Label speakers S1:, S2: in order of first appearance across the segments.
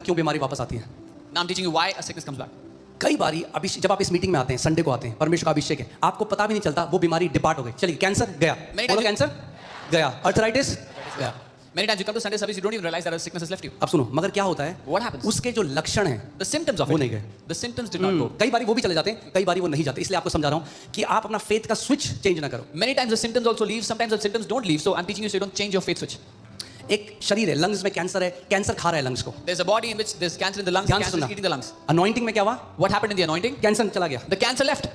S1: क्यों बीमारी वापस आती है।
S2: Now I'm teaching you why a sickness comes back.
S1: कई बारी जब आप इस मीटिंग में आते हैं, संडे को आते हैं, परमेश्वर का अभिषेक है, आपको पता भी नहीं चलता वो बीमारी डिपार्ट हो गई, चलिए कैंसर गया, बोलो कैंसर गया, अर्थराइटिस गया।
S2: Many times you come to Sunday service, you don't even realize that a sickness has left you.
S1: अब सुनो, मगर क्या होता है,
S2: What happens?
S1: उसके जो लक्षण हैं
S2: The symptoms of
S1: वो
S2: it.
S1: नहीं गए।
S2: The symptoms did not go.
S1: कई बारी वो भी चले जाते हैं, कई बारी वो नहीं जाते, इसलिए आपको समझा रहा हूं कि आप अपना फेथ का स्विच चेंज ना करो।
S2: Many times the symptoms also leave. Sometimes the symptoms don't leave. So I'm teaching you so you don't change your faith switch.
S1: एक शरीर है, लंग्स में कैंसर है, कैंसर खा रहा है लंग्स को।
S2: There's a body in which there's cancer in the lungs.
S1: ध्यान से
S2: Cancer is
S1: सुनना,
S2: eating the lungs.
S1: अनॉइंटिंग में क्या हुआ,
S2: What happened in the anointing?
S1: Cancer चला गया,
S2: The cancer left.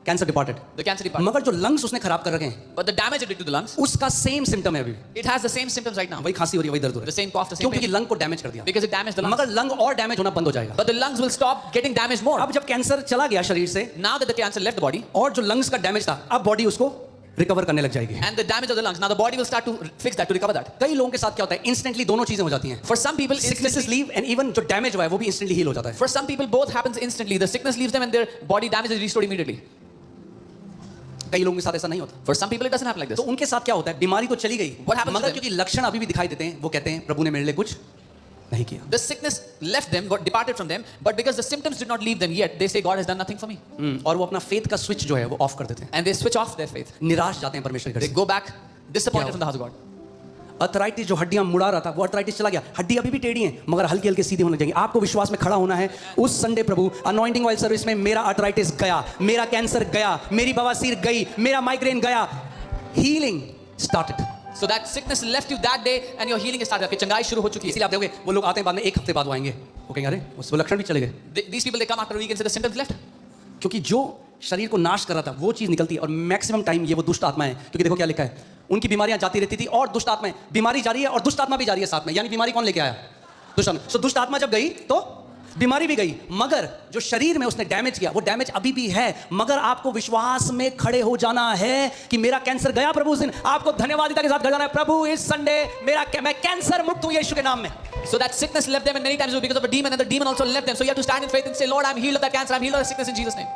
S1: Cancer departed.
S2: The cancer departed.
S1: मगर जो लंग्स उसने खराब कर रखे हैं,
S2: But the damage it did to the lungs,
S1: उसका सेम सिम्टम है अभी,
S2: it has the same symptoms right now.
S1: वही खांसी हो रही है, वही दर्द हो
S2: The
S1: रहा
S2: same cough, the
S1: है,
S2: same
S1: क्योंकि
S2: pain.
S1: लंग को डैमेज कर दिया।
S2: Because it damaged the lungs.
S1: मगर लंग और डैमेज होना बंद हो जाएगा।
S2: But the lungs will stop getting damaged more.
S1: अब जब कैंसर चला गया शरीर से
S2: Now that the cancer left the body
S1: और जो लंग्स का डैमेज था, अब बॉडी उसको रिकवर करने लग जाएगी।
S2: and the damage of the lungs, now the body will start to fix that, to recover that.
S1: कई लोगों के साथ क्या होता है, इंस्टेंटली दोनों चीजें हो जाती हैं।
S2: For some people,
S1: sicknesses
S2: instantly,
S1: leave and even जो डैमेज हुआ है वो भी इंस्टेंटली हील हो जाता है।
S2: for some people both happens instantly. The sickness leaves them and their body damage is restored immediately.
S1: कई लोगों के साथ ऐसा नहीं होता।
S2: For some people it doesn't happen like this.
S1: तो उनके साथ क्या होता है, बीमारी तो चली गई,
S2: What happens to
S1: मगर
S2: them?
S1: क्योंकि लक्षण अभी भी दिखाई देते हैं, वो कहते हैं प्रभु ने मेरे लिए कुछ नहीं किया।
S2: The sickness left them, got departed from them, but because the symptoms did not leave them yet, they say God has done nothing for me.
S1: और वो अपना फेथ का स्विच जो है वो ऑफ कर देते हैं,
S2: And they switch off their faith.
S1: निराश जाते हैं परमेश्वर के घर
S2: They
S1: से।
S2: go back disappointed
S1: क्या
S2: from the house of God.
S1: Arthritis जो हड्डियां मुड़ा रहा था, वो अर्थराइटिस चला गया, हड्डी अभी भी टेढ़ी है मगर हल्के हल्के सीधी होने लगेंगी। आपको विश्वास में खड़ा होना है। उस संडे प्रभु अनॉइंटिंग ऑयल सर्विस में मेरा अर्थराइटिस गया, मेरा कैंसर गया, मेरी बवासीर गई, मेरा माइग्रेन गया, healing started.
S2: So that sickness left you that day and your healing is started. आपकी चंगाई शुरू हो चुकी है.
S1: इसलिए आप देखोगे वो लोग आते हैं बाद में, एक हफ्ते बाद वो आएंगे, वो कहेंगे अरे वो लक्षण भी चले गए,
S2: These people, they come after a week and say the symptoms left.
S1: क्योंकि जो शरीर को नाश कर रहा था वो चीज निकलती है। और मैक्सिमम टाइम ये वो दुष्ट आत्मा है, क्योंकि देखो क्या लिखा है, उनकी बीमारियां जाती रहती थी और दुष्ट आत्मा, बीमारी जा रही है और दुष्ट आत्मा भी जा रही है साथ में, यानी बीमारी कौन लेके आया, दुष्ट आत्मा। सो दुष्ट आत्मा जब गई तो बीमारी भी गई, मगर जो शरीर में उसने डैमेज किया वो डैमेज अभी भी है। मगर आपको विश्वास में खड़े हो जाना है कि मेरा कैंसर गया प्रभु उस दिन, आपको धन्यवादिता के साथ खड़ा जाना है, प्रभु इस संडे मैं कैंसर मुक्त हूं यीशु के नाम में।
S2: So that sickness left them and many times it was because of a demon and the demon also left them. So you have to stand in faith and say, Lord, I'm healed of that cancer. I'm healed of that sickness in Jesus' name.